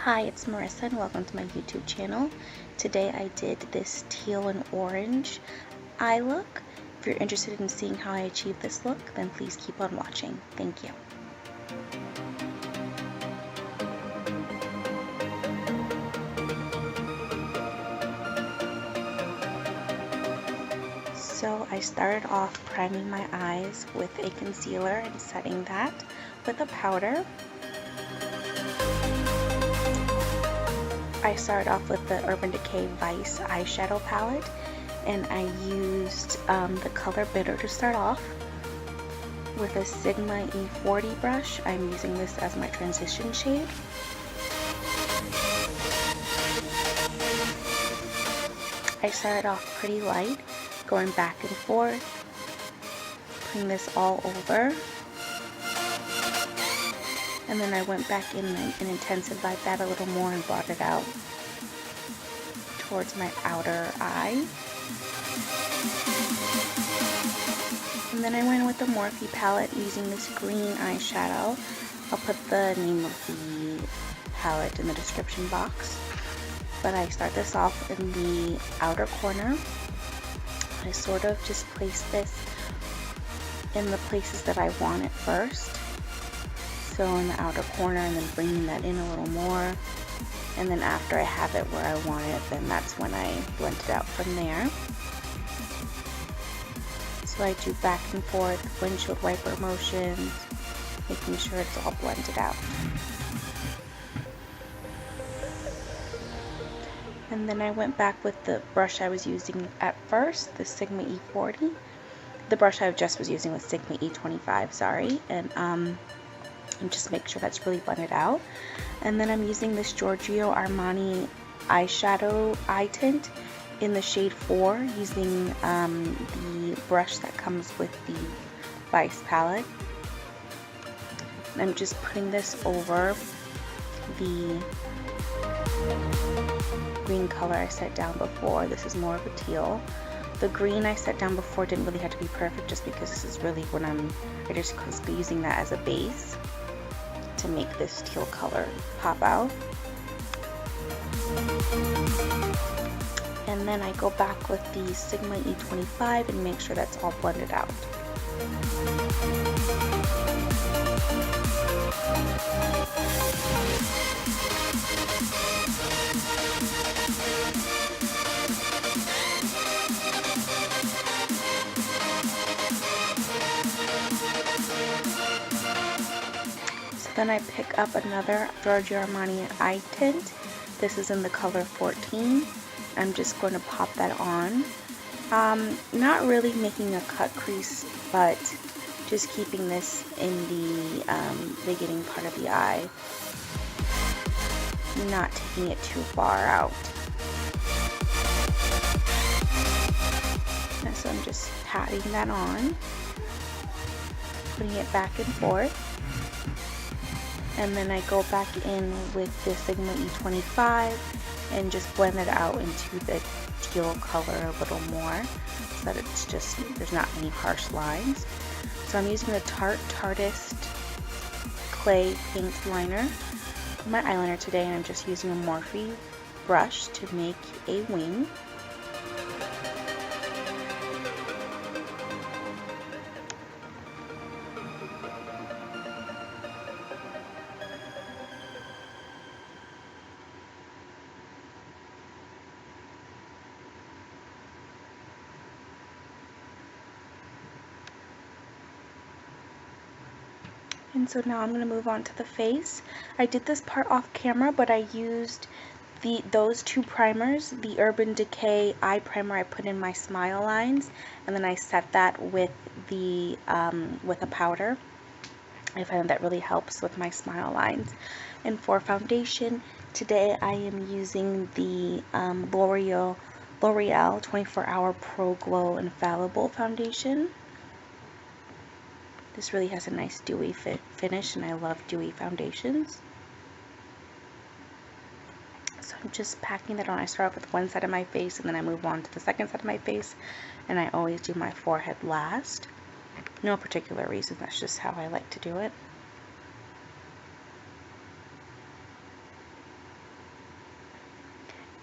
Hi, it's Marissa and welcome to my YouTube channel. Today I did this teal and orange eye look. If you're interested in seeing how I achieve this look, then please keep on watching. Thank you. So I started off priming my eyes with a concealer and setting that with a powder. I started off with the Urban Decay Vice eyeshadow palette, and I used the color Bitter to start off. With a Sigma E40 brush, I'm using this as my transition shade. I started off pretty light, going back and forth, putting this all over. And then I went back in and intensified that a little more and brought it out towards my outer eye. And then I went with the Morphe palette using this green eyeshadow. I'll put the name of the palette in the description box. But I start this off in the outer corner. I sort of just place this in the places that I want it first. So in the outer corner, and then bringing that in a little more, and then after I have it where I want it, then that's when I blend it out from there. So I do back and forth windshield wiper motions, making sure it's all blended out. And then I went back with the brush I was using at first, the Sigma E40. The brush I just was using was Sigma E25, sorry, and just make sure that's really blended out. And then I'm using this Giorgio Armani eyeshadow eye tint in the shade 4, using the brush that comes with the Vice palette. And I'm just putting this over the green color I set down before. This is more of a teal. The green I set down before didn't really have to be perfect, just because this is really when I just be using that as a base to make this teal color pop out. And then I go back with the Sigma E25 and make sure that's all blended out. Then I pick up another Giorgio Armani eye tint. This is in the color 14. I'm just going to pop that on. Not really making a cut crease, but just keeping this in the beginning part of the eye. Not taking it too far out. And so I'm just patting that on, putting it back and forth. And then I go back in with the Sigma E25 and just blend it out into the teal color a little more, so that it's just, there's not any harsh lines. So I'm using the Tarteist Clay Paint Liner for my eyeliner today, and I'm just using a Morphe brush to make a wing. And so now I'm going to move on to the face. I did this part off camera, but I used those two primers, the Urban Decay eye primer I put in my smile lines, and then I set that with the with a powder. I find that really helps with my smile lines. And for foundation, today I am using the L'Oreal 24-Hour Pro Glow Infallible Foundation. This really has a nice dewy finish, and I love dewy foundations. So I'm just packing that on. I start off with one side of my face, and then I move on to the second side of my face, and I always do my forehead last. No particular reason, that's just how I like to do it.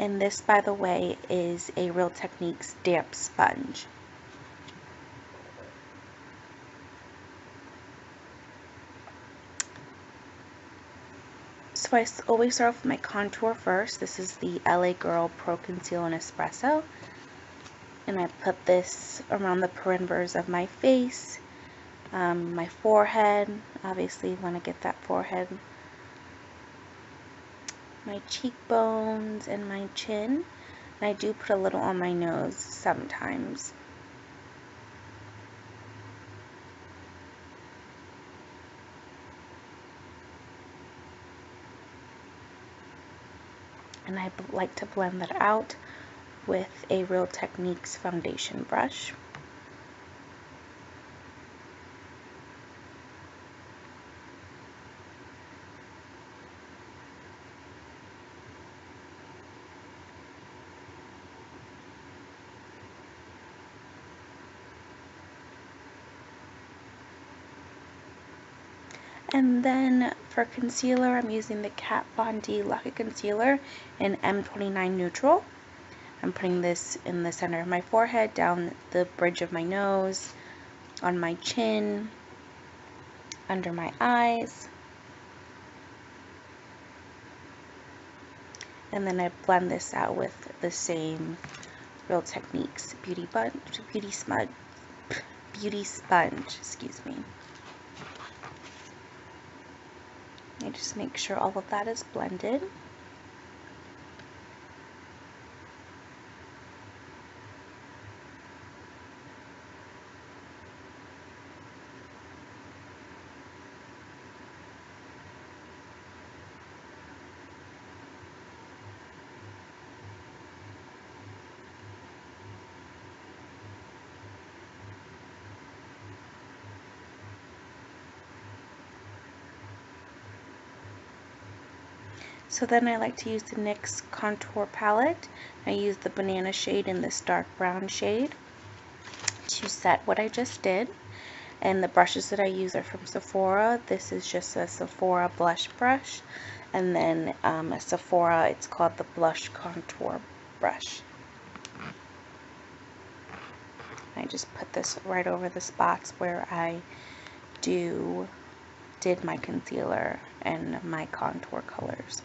And this, by the way, is a Real Techniques damp sponge. So I always start off with my contour first. This is the LA Girl Pro Conceal and Espresso. And I put this around the perimeters of my face, my forehead. Obviously, want to get that forehead, my cheekbones, and my chin. And I do put a little on my nose sometimes. And I like to blend that out with a Real Techniques foundation brush. And then for concealer, I'm using the Kat Von D Lucky Concealer in M29 Neutral. I'm putting this in the center of my forehead, down the bridge of my nose, on my chin, under my eyes. And then I blend this out with the same Real Techniques beauty sponge, excuse me. I just make sure all of that is blended. So then I like to use the NYX contour palette. I use the banana shade and this dark brown shade to set what I just did. And the brushes that I use are from Sephora. This is just a Sephora blush brush. And then a Sephora, it's called the Blush Contour Brush. I just put this right over the spots where I did my concealer and my contour colors.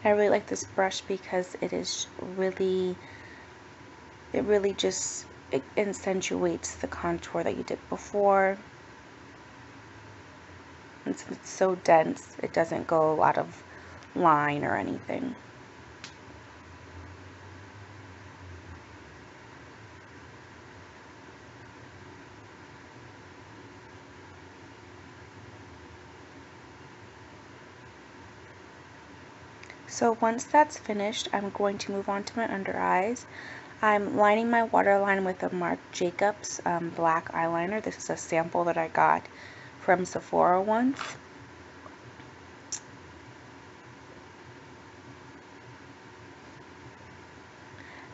I really like this brush because it really just accentuates the contour that you did before. And since it's so dense, it doesn't go out of line or anything. So once that's finished, I'm going to move on to my under eyes. I'm lining my waterline with a Marc Jacobs black eyeliner. This is a sample that I got from Sephora once.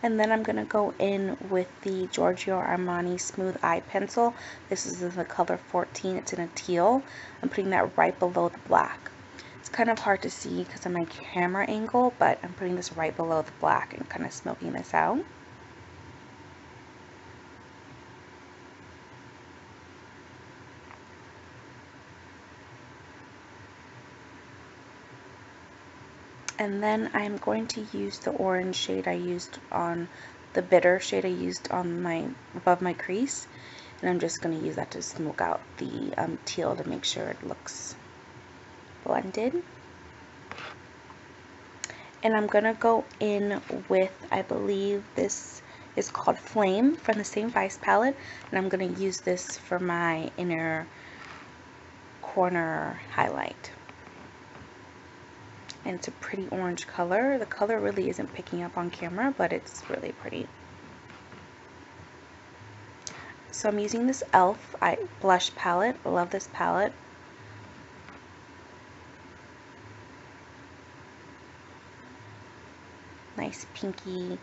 And then I'm going to go in with the Giorgio Armani Smooth Eye Pencil. This is in the color 14. It's in a teal. I'm putting that right below the black. It's kind of hard to see because of my camera angle, but I'm putting this right below the black and kind of smoking this out. And then I'm going to use the orange shade I used on the bitter shade I used on above my crease, and I'm just going to use that to smoke out the teal to make sure it looks blended. And I'm going to go in with, I believe this is called Flame from the same Vice palette, and I'm going to use this for my inner corner highlight. And it's a pretty orange color. The color really isn't picking up on camera, but it's really pretty. So I'm using this e.l.f. blush palette. I love this palette. nice pinky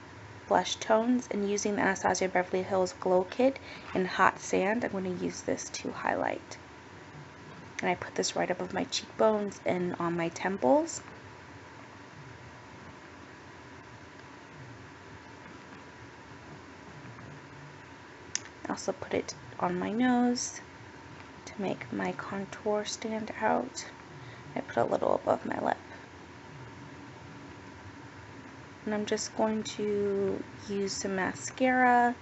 blush tones, and using the Anastasia Beverly Hills Glow Kit in Hot Sand, I'm going to use this to highlight. And I put this right above my cheekbones and on my temples. I also put it on my nose to make my contour stand out. I put a little above my lip. And I'm just going to use some mascara,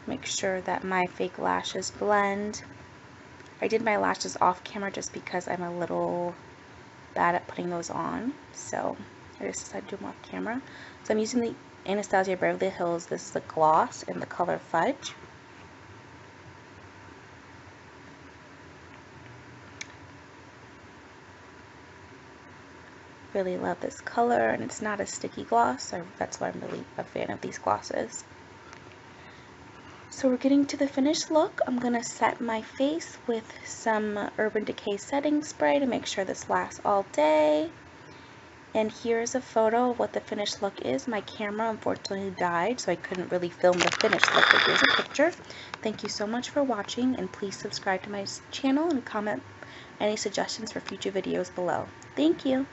make sure that my fake lashes blend. I did my lashes off camera just because I'm a little bad at putting those on, so I just decided to do them off camera. So I'm using the Anastasia Beverly Hills, this is the gloss in the color Fudge. Really love this color, and it's not a sticky gloss, so that's why I'm really a fan of these glosses. So we're getting to the finished look. I'm going to set my face with some Urban Decay setting spray to make sure this lasts all day. And here's a photo of what the finished look is. My camera unfortunately died, so I couldn't really film the finished look, but here's a picture. Thank you so much for watching, and please subscribe to my channel and comment any suggestions for future videos below. Thank you.